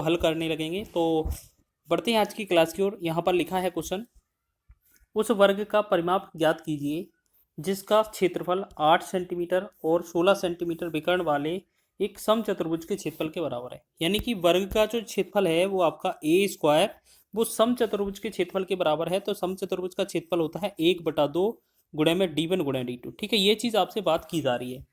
हल करने लगेंगे। तो बढ़ते हैं आज की क्लास की ओर। यहाँ पर लिखा है क्वेश्चन, उस वर्ग का परिमाप ज्ञात कीजिए जिसका क्षेत्रफल 8 सेंटीमीटर और 16 सेंटीमीटर विकर्ण वाले एक समचतुर्भुज के क्षेत्रफल के बराबर है। यानी कि वर्ग का जो क्षेत्रफल है वो आपका ए स्क्वायर वो समचतुर्भुज के क्षेत्रफल के बराबर है। तो समचतुर्भुज का क्षेत्रफल होता है 1/2 गुणे में d1 गुणे d2। ठीक है, ये चीज़ आपसे बात की जा रही है।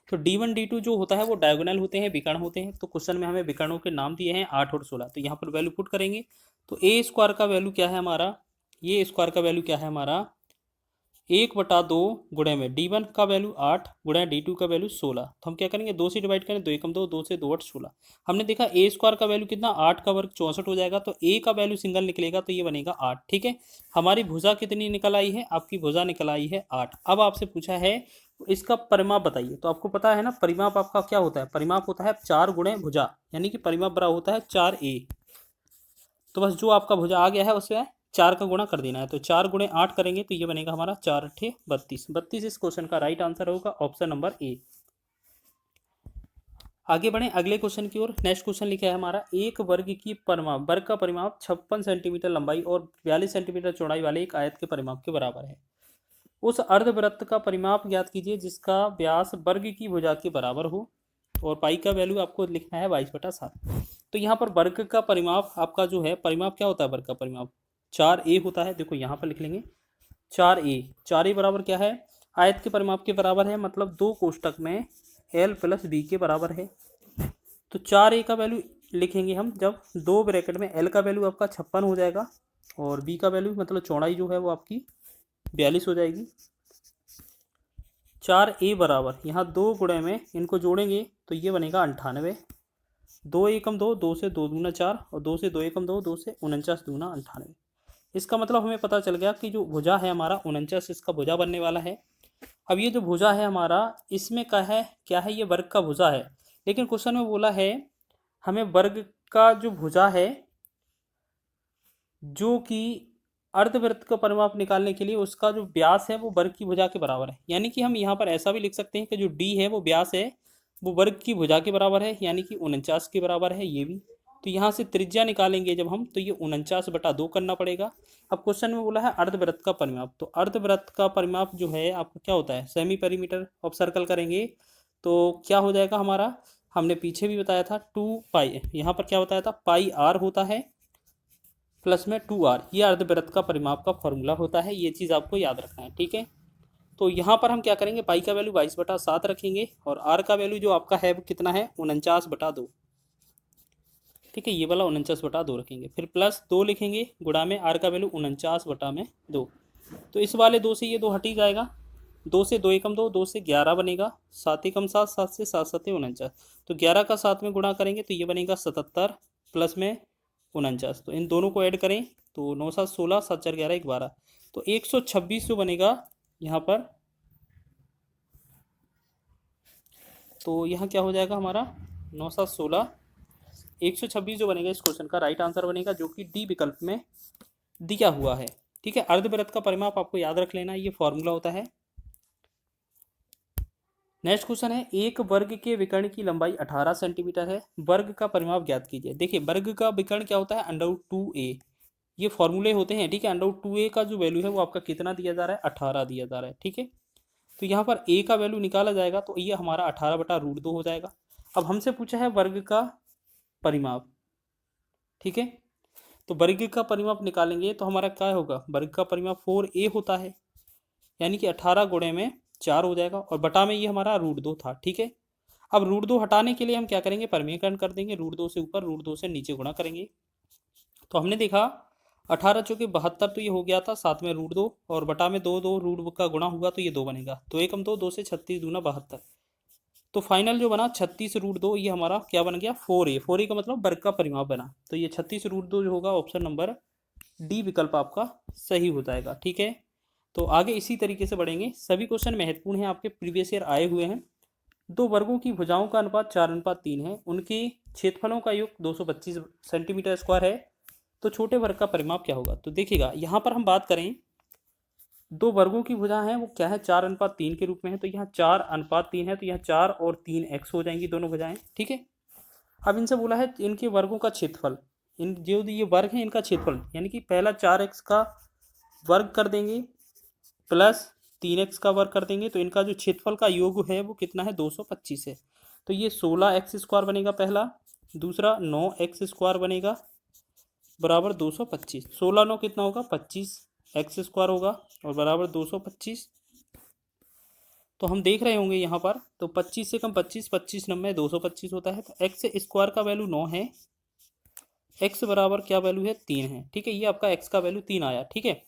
तो d1 d2 जो होता है वो डायगोनल होते हैं, विकर्ण होते हैं। तो क्वेश्चन में हमें विकर्णों के नाम दिए हैं 8 और 16। तो यहाँ पर वैल्यू पुट करेंगे। तो ए स्क्वायर का वैल्यू क्या है हमारा, ये स्क्वायर का वैल्यू क्या है हमारा 1/2 गुणे में d1 का वैल्यू 8 गुणे d2 का वैल्यू 16। तो हम क्या करेंगे, 2 से डिवाइड करें, 2 एकम 2, 2 से 2 8 16। हमने देखा ए स्क्वायर का वैल्यू कितना, 8 का वर्ग 64 हो जाएगा। तो ए का वैल्यू सिंगल निकलेगा तो ये बनेगा 8। ठीक है, हमारी भुजा कितनी निकल आई है, आपकी भुजा निकल आई है 8। अब आपसे पूछा है इसका परिमाप बताइए। तो आपको पता है ना परिमाप आपका क्या होता है, परिमाप होता है 4 गुणे भुजा, यानी कि परिमाप बराबर होता है 4a। तो बस जो आपका भुजा आ गया है उससे 4 का गुणा कर देना है। तो 4 गुणे 8 करेंगे तो ये बनेगा हमारा 4 8 32। 32 इस क्वेश्चन का राइट आंसर होगा, ऑप्शन नंबर ए। आगे बढ़े अगले क्वेश्चन की ओर। नेक्स्ट क्वेश्चन लिखा है हमारा, एक वर्ग की परिमाप, वर्ग का परिमाप 56 सेंटीमीटर लंबाई और 42 सेंटीमीटर चौड़ाई वाले एक आयत के परिमाप के बराबर है। उस अर्धवृत्त का परिमाप ज्ञात कीजिए जिसका व्यास वर्ग की भुजा के बराबर हो और पाई का वैल्यू आपको लिखना है 22/7। तो यहाँ पर वर्ग का परिमाप आपका जो है, परिमाप क्या होता है वर्ग का परिमाप 4a होता है। देखो यहाँ पर लिख लेंगे 4a। 4a बराबर क्या है, आयत के परिमाप के बराबर है, मतलब 2 कोष्टक में l प्लस b के बराबर है। तो 4a का वैल्यू लिखेंगे हम जब 2 ब्रैकेट में l का वैल्यू आपका 56 हो जाएगा और b का वैल्यू मतलब चौड़ाई जो है वो आपकी 42 हो जाएगी। 4a बराबर यहाँ 2 गुणे में इनको जोड़ेंगे तो ये बनेगा 98। 2 एकम 2, 2 से 2 दूना 4 और 2 से 2 एकम 2, 2 से 49 दूना 98। इसका मतलब हमें पता चल गया कि जो भुजा है हमारा 49 इसका भुजा बनने वाला है। अब ये जो भुजा है हमारा इसमें क्या है, ये वर्ग का भुजा है। लेकिन क्वेश्चन में बोला है हमें वर्ग का जो भुजा है जो कि अर्धवृत्त का परिमाप निकालने के लिए उसका जो व्यास है वो वर्ग की भुजा के बराबर है। यानी कि हम यहाँ पर ऐसा भी लिख सकते हैं कि जो d है वो व्यास है वो वर्ग की भुजा के बराबर है, यानी कि 49 के बराबर है ये भी। तो यहाँ से त्रिज्या निकालेंगे जब हम तो ये 49/2 करना पड़ेगा। अब क्वेश्चन में बोला है अर्धवृत्त का परिमाप। तो अर्धवृत्त का परिमाप जो है आपका क्या होता है, सेमी पेरीमीटर ऑफ सर्कल करेंगे तो क्या हो जाएगा हमारा, हमने पीछे भी बताया था 2 पाई, यहाँ पर क्या बताया था पाई r होता है प्लस में 2r, ये अर्धवृत्त का परिमाप का फॉर्मूला होता है। ये चीज़ आपको याद रखना है, ठीक है। तो यहाँ पर हम क्या करेंगे, पाई का वैल्यू 22/7 रखेंगे और आर का वैल्यू जो आपका है वो कितना है 49/2। ठीक है, ये वाला 49/2 रखेंगे, फिर प्लस 2 लिखेंगे गुणा में आर का वैल्यू 49/2। तो इस वाले 2 से ये 2 हट ही जाएगा, 2 से 2 एकम 2, 2 से 11 बनेगा, 7 एकम 7, 7 से 7 7 49। तो 11 का 7 में गुणा करेंगे तो ये बनेगा 77 प्लस में 49। तो इन दोनों को ऐड करें तो 9 7 16, 7 4 11 12। तो 126 जो बनेगा यहाँ पर, तो यहाँ क्या हो जाएगा हमारा 9 7 16, 126 जो बनेगा इस क्वेश्चन का राइट आंसर बनेगा, जो कि डी विकल्प में दिया हुआ है। ठीक है, अर्धवृत्त का परिमाप आपको याद रख लेना, ये फॉर्मूला होता है। नेक्स्ट क्वेश्चन है, एक वर्ग के विकर्ण की लंबाई 18 सेंटीमीटर है, वर्ग का परिमाप ज्ञात कीजिए। देखिए वर्ग का विकर्ण क्या होता है, √2a, ये फॉर्मूले होते हैं। ठीक है, √2a का जो वैल्यू है वो आपका कितना दिया जा रहा है, 18 दिया जा रहा है। ठीक है, तो यहाँ पर a का वैल्यू निकाला जाएगा तो ये हमारा 18/√2 हो जाएगा। अब हमसे पूछा है वर्ग का परिमाप। ठीक है, तो वर्ग का परिमाप निकालेंगे तो हमारा क्या होगा, वर्ग का परिमाप 4a होता है, यानी कि 18 गुणे में 4 हो जाएगा और बटा में ये हमारा √2 था। ठीक है, अब √2 हटाने के लिए हम क्या करेंगे, परिमेयकरण कर देंगे, √2 से ऊपर √2 से नीचे गुणा करेंगे। तो हमने देखा 18 चौके 72, तो ये हो गया था, साथ में √2 और बटा में 2 2 √2 का गुणा हुआ तो ये 2 बनेगा, 2 एकम 2, 2 से 36 दूना 72। तो फाइनल जो बना 36√2, ये हमारा क्या बन गया 4a। 4a का मतलब वर्ग का परिमाप बना। तो ये 36√2 जो होगा ऑप्शन नंबर डी विकल्प आपका सही हो जाएगा। ठीक है, तो आगे इसी तरीके से बढ़ेंगे। सभी क्वेश्चन महत्वपूर्ण हैं, आपके प्रीवियस ईयर आए हुए हैं। दो वर्गों की भुजाओं का अनुपात 4:3 है, उनके क्षेत्रफलों का योग 225 सेंटीमीटर स्क्वायर है, तो छोटे वर्ग का परिमाप क्या होगा। तो देखिएगा यहाँ पर हम बात करें, दो वर्गों की भुजा है वो क्या है 4:3 के रूप में है। तो यहाँ 4:3 है तो यहाँ 4 और 3 x हो जाएंगी दोनों भुजाएं। ठीक है, अब इनसे बोला है इनके वर्गों का क्षेत्रफल, इन जो ये वर्ग हैं इनका क्षेत्रफल, यानी कि पहला 4x का वर्ग कर देंगे प्लस 3x का वर्ग कर देंगे, तो इनका जो क्षेत्रफल का योग है वो कितना है, 225 है। तो ये 16x² बनेगा पहला, दूसरा 9x² बनेगा बराबर 225। 16 9 कितना होगा, 25x² होगा और बराबर 225। तो हम देख रहे होंगे यहाँ पर, तो 25 से कम 25, 25 9 225 होता है। तो एक्स स्क्वायर का वैल्यू 9 है, एक्स बराबर क्या वैल्यू है, 3 है। ठीक है, ये आपका एक्स का वैल्यू 3 आया। ठीक है,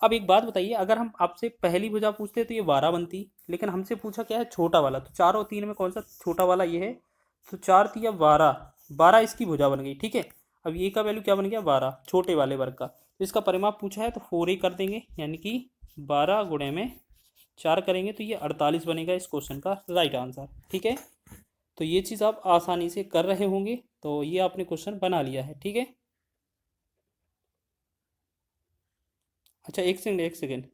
अब एक बात बताइए, अगर हम आपसे पहली भुजा पूछते तो ये 12 बनती, लेकिन हमसे पूछा क्या है, छोटा वाला। तो 4 और 3 में कौन सा छोटा वाला, ये है। तो 4 3 12, 12 इसकी भुजा बन गई। ठीक है, अब ये का वैल्यू क्या बन गया, 12, छोटे वाले वर्ग का। तो इसका परिमाप पूछा है तो 4a कर देंगे, यानी कि 12 गुणे में 4 करेंगे तो ये 48 बनेगा इस क्वेश्चन का राइट आंसर। ठीक है, तो ये चीज़ आप आसानी से कर रहे होंगे, तो ये आपने क्वेश्चन बना लिया है। ठीक है, अच्छा एक सेकंड, एक सेकंड,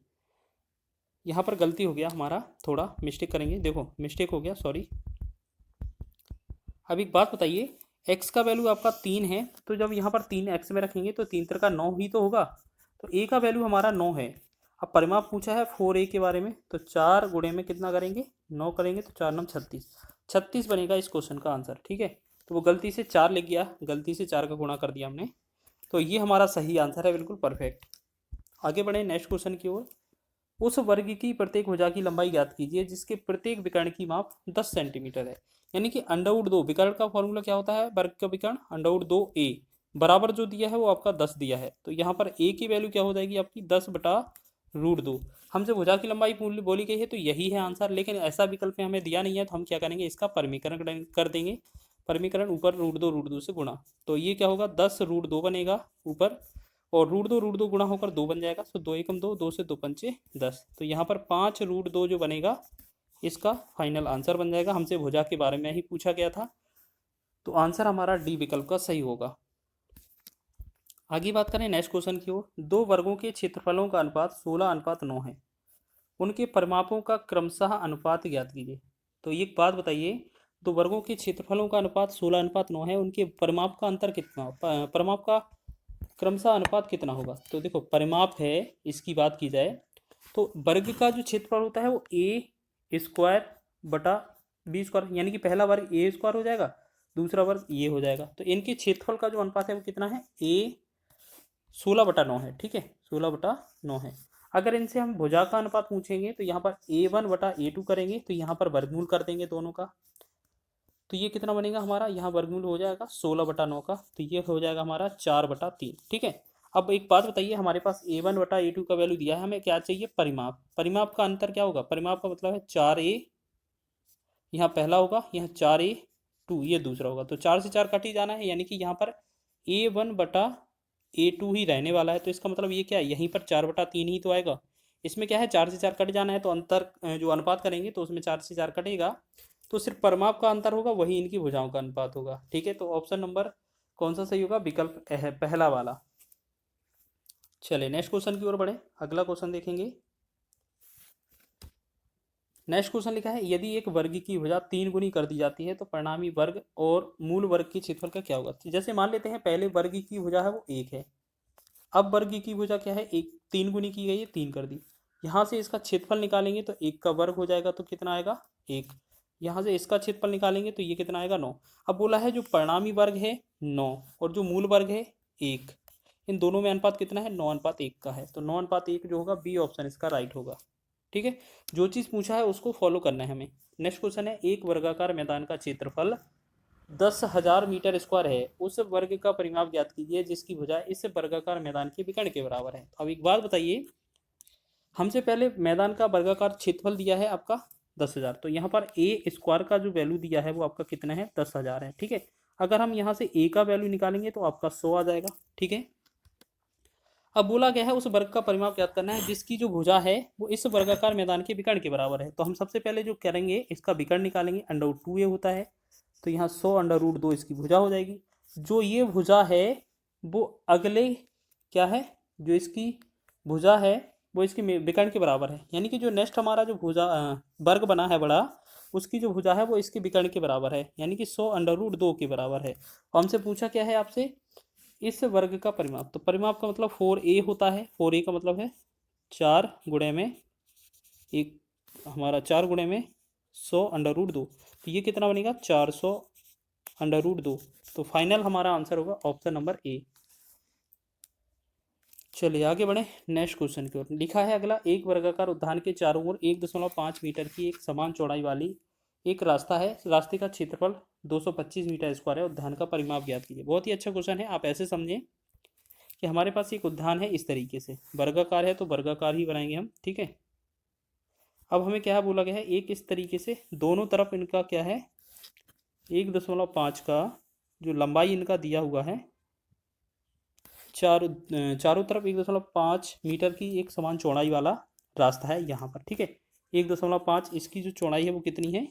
यहाँ पर गलती हो गया हमारा, थोड़ा मिस्टेक करेंगे। देखो मिस्टेक हो गया, सॉरी। अब एक बात बताइए, x का वैल्यू आपका 3 है, तो जब यहाँ पर 3 x में रखेंगे तो 3 का 9 ही तो होगा। तो a का वैल्यू हमारा 9 है। अब परिमाप पूछा है 4a के बारे में, तो 4 गुणे में कितना करेंगे, 9 करेंगे तो 4 9 36, 36 बनेगा इस क्वेश्चन का आंसर। ठीक है, तो वो गलती से 4 लिख गया, गलती से 4 का गुणा कर दिया हमने, तो ये हमारा सही आंसर है, बिल्कुल परफेक्ट। आगे बढ़े नेक्स्ट क्वेश्चन की ओर। उस वर्ग की प्रत्येक भुजा की लंबाई ज्ञात कीजिए जिसके प्रत्येक विकर्ण की माप 10 सेंटीमीटर है। यानी कि √2 विकर्ण का फॉर्मूला क्या होता है, वर्ग का विकर्ण √2a बराबर जो दिया है वो आपका 10 दिया है। तो यहाँ पर a की वैल्यू क्या हो जाएगी आपकी, 10/√2। हमसे भुजा की लंबाई बोली गई है तो यही है आंसर, लेकिन ऐसा विकल्प में हमें दिया नहीं है, तो हम क्या करेंगे, इसका परमीकरण कर देंगे। परमीकरण ऊपर √2 से गुणा, तो ये क्या होगा, 10√2 बनेगा ऊपर, और √2 गुणा होकर 2 बन जाएगा। तो 2 एकम 2, 2 से 2 पंचे 10, तो यहाँ पर 5√2 जो बनेगा इसका फाइनल आंसर बन जाएगा। हमसे भुजा के बारे में ही पूछा गया था, तो आंसर हमारा डी विकल्प का सही होगा। आगे बात करें नेक्स्ट क्वेश्चन की ओर। दो वर्गों के क्षेत्रफलों का अनुपात 16:9 है, उनके परिमापों का क्रमशः अनुपात ज्ञात कीजिए। तो एक बात बताइए, दो वर्गों के क्षेत्रफलों का अनुपात 16:9 है, उनके परिमाप का अंतर कितना, परिमाप का क्रमशः अनुपात कितना होगा। तो देखो परिमाप है, इसकी बात की जाए तो वर्ग का जो क्षेत्रफल होता है वो a² बटा b², यानी कि पहला वर्ग a² हो जाएगा, दूसरा वर्ग ये हो जाएगा। तो इनके क्षेत्रफल का जो अनुपात है वो कितना है, a 16/9 है। ठीक है, 16/9 है। अगर इनसे हम भुजा का अनुपात पूछेंगे तो यहाँ पर a1/a2 करेंगे, तो यहाँ पर वर्गमूल कर देंगे दोनों का, तो ये कितना बनेगा हमारा, यहाँ वर्गमूल हो जाएगा 16/9 का, तो ये हो जाएगा हमारा 4/3। ठीक है, अब एक बात बताइए, हमारे पास a1/a2 का वैल्यू दिया है, हमें क्या चाहिए, परिमाप। परिमाप का अंतर क्या होगा, परिमाप का मतलब है 4a, यहाँ पहला होगा, यहाँ 4a2 ये दूसरा होगा, तो 4 से 4 कट ही जाना है, यानी कि यहाँ पर a1/a2 ही रहने वाला है। तो इसका मतलब ये क्या है, यहीं पर 4/3 ही तो आएगा। इसमें क्या है, 4 से 4 कट जाना है, तो अंतर जो अनुपात करेंगे तो उसमें 4 से 4 कटेगा, तो सिर्फ परिमाप का अंतर होगा, वही इनकी भुजाओं का अनुपात होगा। ठीक है, तो ऑप्शन नंबर कौन सा सही होगा, विकल्प है पहला वाला। चलिए नेक्स्ट क्वेश्चन की ओर बढ़े, अगला क्वेश्चन देखेंगे। नेक्स्ट क्वेश्चन लिखा है, यदि एक वर्ग की भुजा 3 गुनी कर दी जाती है तो परिणामी वर्ग और मूल वर्ग के क्षेत्रफल का क्या होगा। तो जैसे मान लेते हैं पहले वर्ग की भुजा है वो 1 है, अब वर्ग की भुजा क्या है, 1 3 गुनी की गई है, 3 कर दी। यहाँ से इसका क्षेत्रफल निकालेंगे तो 1 का वर्ग हो जाएगा, तो कितना आएगा 1। यहाँ से इसका क्षेत्रफल निकालेंगे तो ये कितना आएगा 9। अब बोला है जो परिणामी वर्ग है 9 और जो मूल वर्ग है 1, इन दोनों में अनुपात कितना है, 9:1 का है। तो 9:1 जो होगा बी ऑप्शन इसका राइट होगा। ठीक है, जो चीज़ पूछा है उसको फॉलो करना है हमें। नेक्स्ट क्वेश्चन है, एक वर्गाकार मैदान का क्षेत्रफल 10,000 मीटर स्क्वायर है, उस वर्ग का परिमाप ज्ञात कीजिए जिसकी भुजा इस वर्गाकार मैदान के विकर्ण के बराबर है। अब एक बात बताइए, हमसे पहले मैदान का वर्गाकार क्षेत्रफल दिया है आपका 10,000, तो यहाँ पर a² का जो वैल्यू दिया है वो आपका कितना है, 10,000 है। ठीक है, अगर हम यहाँ से a का वैल्यू निकालेंगे तो आपका 100 आ जाएगा। ठीक है, अब बोला गया है उस वर्ग का परिमाप ज्ञात करना है जिसकी जो भुजा है वो इस वर्गाकार मैदान के विकर्ण के बराबर है। तो हम सबसे पहले जो करेंगे इसका विकर्ण निकालेंगे, √2a होता है, तो यहाँ 100 √2 इसकी भुजा हो जाएगी। जो ये भुजा है वो अगले क्या है, जो इसकी भुजा है वो इसके विकर्ण के बराबर है, यानी कि जो नेक्स्ट हमारा जो भुजा वर्ग बना है बड़ा, उसकी जो भुजा है वो इसके विकर्ण के बराबर है, यानी कि 100√2 के बराबर है। और हमसे पूछा क्या है आपसे, इस वर्ग का परिमाप। तो परिमाप का मतलब 4a होता है। 4a का मतलब है 4 गुणे में एक, हमारा 4 गुणे में 100√2, तो ये कितना बनेगा 400√2। तो फाइनल हमारा आंसर होगा ऑप्शन नंबर ए। चलिए आगे बढ़े नेक्स्ट क्वेश्चन की ओर। लिखा है अगला, एक वर्गाकार उद्यान के चारों ओर 1.5 मीटर की एक समान चौड़ाई वाली एक रास्ता है। रास्ते का क्षेत्रफल 225 मीटर स्क्वायर है। उद्यान का परिमाप ज्ञात कीजिए। बहुत ही अच्छा क्वेश्चन है। आप ऐसे समझें कि हमारे पास एक उद्यान है, इस तरीके से वर्गाकार है तो वर्गाकार ही बनाएंगे हम, ठीक है। अब हमें क्या बोला गया है, एक इस तरीके से दोनों तरफ इनका क्या है 1.5 का जो लंबाई इनका दिया हुआ है, चारों तरफ 1.5 मीटर की एक समान चौड़ाई वाला रास्ता है यहाँ पर, ठीक है। 1.5 इसकी जो चौड़ाई है वो कितनी है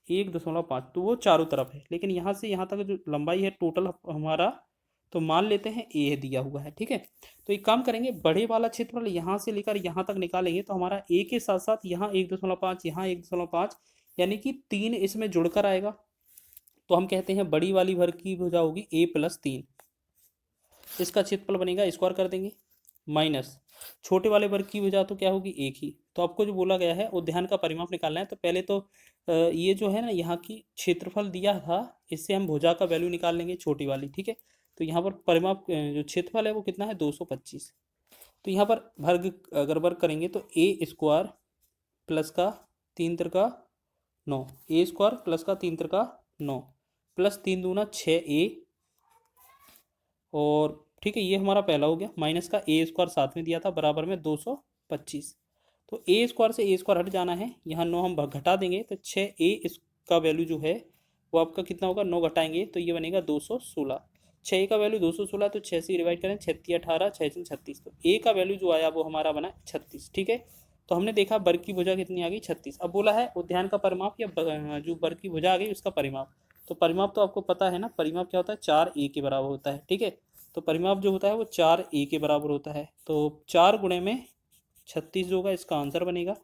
1.5, तो वो चारों तरफ है। लेकिन यहाँ से यहाँ तक जो लंबाई है टोटल हमारा, तो मान लेते हैं ए दिया हुआ है, ठीक है। तो एक काम करेंगे, बड़े वाला क्षेत्रफल यहाँ से लेकर यहाँ तक निकालेंगे तो हमारा ए के साथ साथ यहाँ 1.5, यहाँ 1.5, यानी कि 3 इसमें जुड़कर आएगा। तो हम कहते हैं बड़ी वाली वर्ग की भुजा होगी a+3, इसका क्षेत्रफल बनेगा, स्क्वायर कर देंगे, माइनस छोटे वाले वर्ग की भुजा तो क्या होगी एक ही। तो आपको जो बोला गया है उद्यान का परिमाप निकालना है, तो पहले तो ये जो है ना यहाँ की क्षेत्रफल दिया था, इससे हम भुजा का वैल्यू निकाल लेंगे छोटी वाली, ठीक है। तो यहाँ पर परिमाप जो क्षेत्रफल है वो कितना है 225। तो यहाँ पर वर्ग अगर वर्ग करेंगे तो a² प्लस का 3 तिरका 9, a² प्लस का 3 तिरका 9 प्लस 3 दूना 6a, और ठीक है ये हमारा पहला हो गया, माइनस का a² साथ में दिया था बराबर में 225। तो a² से a² हट जाना है, यहाँ 9 हम घटा देंगे तो 6a इसका वैल्यू जो है वो आपका कितना होगा, 9 घटाएंगे तो ये बनेगा 216। 6a का वैल्यू 216, तो 6 से डिवाइड करें, 6 × 18, 6 × 36, तो a का वैल्यू जो आया वो हमारा बना 36, ठीक है। तो हमने देखा वर्ग की भुजा कितनी आ गई 36। अब बोला है उद्यान का परिमाप या जो वर्ग की भुजा आ गई उसका परिमाप। तो परिमाप तो आपको पता है ना, परिमाप क्या होता है 4a के बराबर होता है, ठीक है। तो परिमाप जो होता है वो 4a के बराबर होता है। तो 4 गुणे में 36 जो होगा इसका आंसर बनेगा।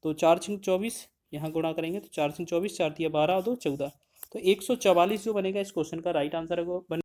तो 4 × 24 यहाँ गुणा करेंगे तो 4 × 24, 4 × 12 और 2 14, तो 144 जो बनेगा इस क्वेश्चन का राइट आंसर है वो